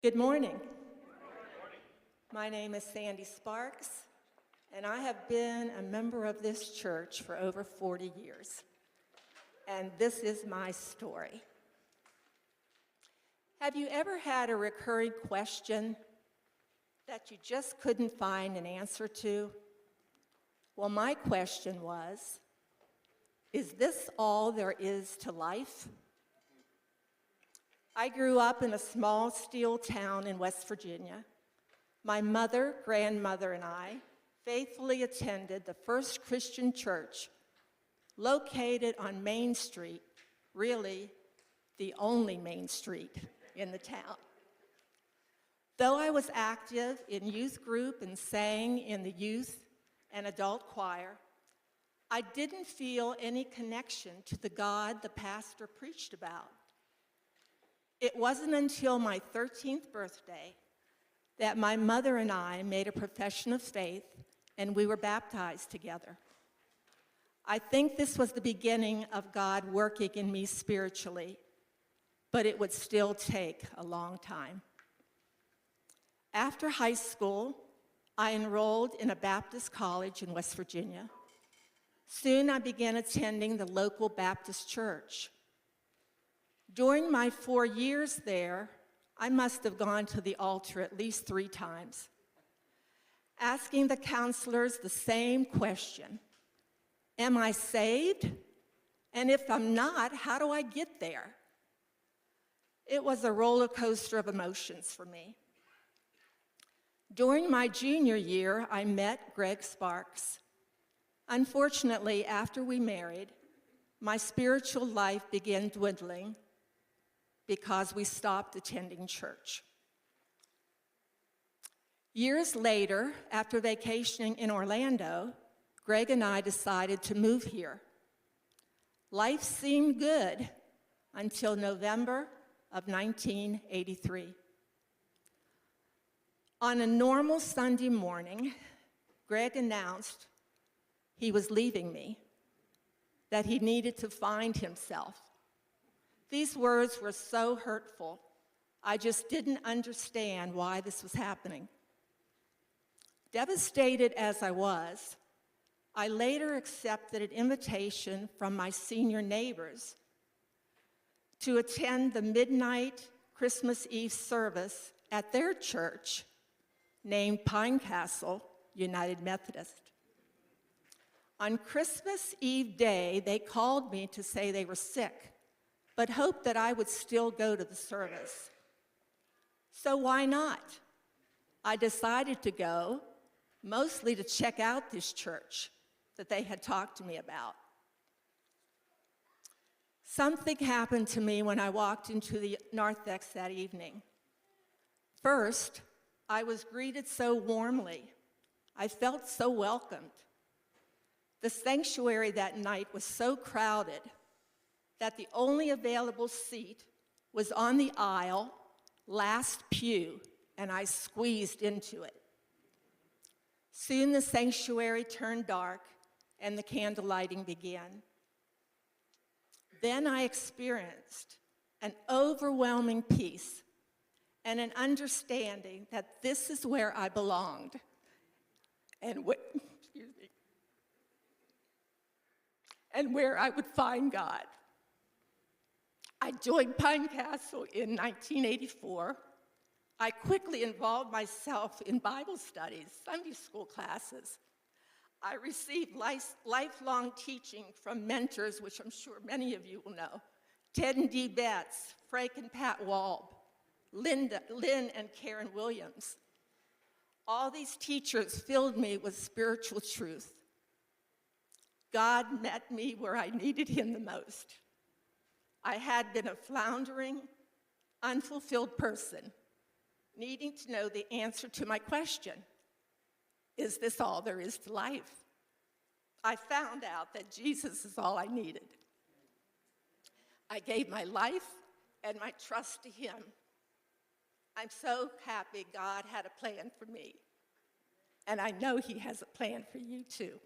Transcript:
Good morning. My name is Sandy Sparks, and I have been a member of this church for over 40 years. And this is my story. Have you ever had a recurring question that you just couldn't find an answer to? Well, my question was, is this all there is to life? I grew up in a small steel town in West Virginia. My mother, grandmother, and I faithfully attended the first Christian church located on Main Street, really the only Main Street in the town. Though I was active in youth group and sang in the youth and adult choir, I didn't feel any connection to the God the pastor preached about. It wasn't until my 13th birthday that my mother and I made a profession of faith and we were baptized together. I think this was the beginning of God working in me spiritually, but it would still take a long time. After high school, I enrolled in a Baptist college in West Virginia. Soon I began attending the local Baptist church. During my 4 years there, I must have gone to the altar at least 3 times, asking the counselors the same question: am I saved? And if I'm not, how do I get there? It was a roller coaster of emotions for me. During my junior year, I met Greg Sparks. Unfortunately, after we married, my spiritual life began dwindling because we stopped attending church. Years later, after vacationing in Orlando, Greg and I decided to move here. Life seemed good until November of 1983. On a normal Sunday morning, Greg announced he was leaving me, that he needed to find himself. These words were so hurtful. I just didn't understand why this was happening. Devastated as I was, I later accepted an invitation from my senior neighbors to attend the midnight Christmas Eve service at their church named Pine Castle United Methodist. On Christmas Eve day, they called me to say they were sick, but hoped that I would still go to the service. So why not? I decided to go, mostly to check out this church that they had talked to me about. Something happened to me when I walked into the narthex that evening. First, I was greeted so warmly. I felt so welcomed. The sanctuary that night was so crowded that the only available seat was on the aisle, last pew, and I squeezed into it. Soon the sanctuary turned dark and the candle lighting began. Then I experienced an overwhelming peace and an understanding that this is where I belonged and where I would find God. I joined Pine Castle in 1984. I quickly involved myself in Bible studies, Sunday school classes. I received lifelong teaching from mentors, which I'm sure many of you will know: Ted and Dee Betts, Frank and Pat Walb, Lynn and Karen Williams. All these teachers filled me with spiritual truth. God met me where I needed him the most. I had been a floundering, unfulfilled person, needing to know the answer to my question: is this all there is to life? I found out that Jesus is all I needed. I gave my life and my trust to him. I'm so happy God had a plan for me, and I know he has a plan for you too.